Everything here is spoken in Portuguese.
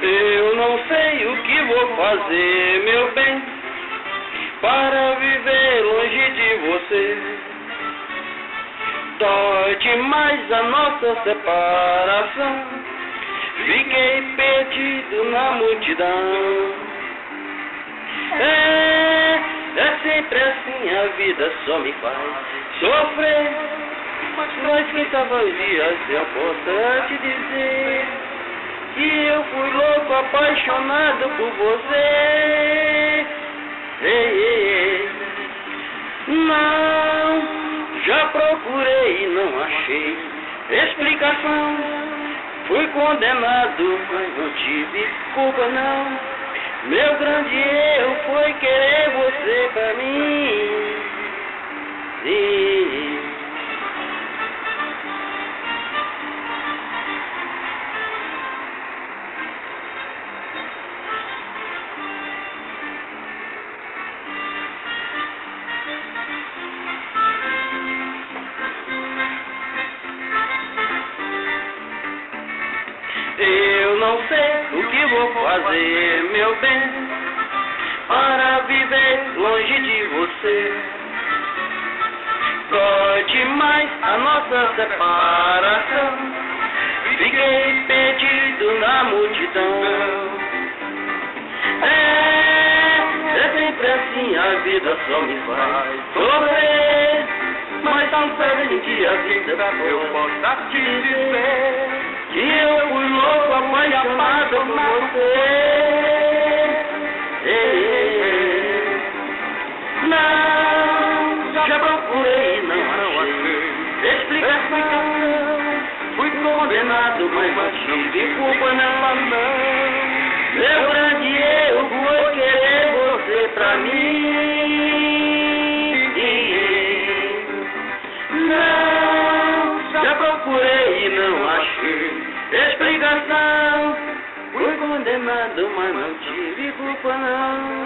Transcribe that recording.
Eu não sei o que vou fazer, meu bem, para viver longe de você. Dói demais a nossa separação. Fiquei perdido na multidão. É sempre assim, a vida só me faz sofrer. Mas quem tava dias eu posso te dizer que eu fui louco, apaixonado por você. Não, já procurei e não achei explicação. Fui condenado, mas não tive culpa não. Meu grande erro foi querer você pra mim. Eu não sei o que vou fazer, meu bem, para viver longe de você. Dói demais a nossa separação. Fiquei perdido na multidão. É sempre assim, a vida só me faz sofrer. Mas tão presente a vida eu posso te dizer que eu fui louco, apaixonado por você. Não, já procurei e não achei explicação. Fui condenado, mas não tive culpa não. Meu grande erro foi querer você pra mim. Não, já procurei e não achei explicação. Fui condenado, mas não tive culpa não.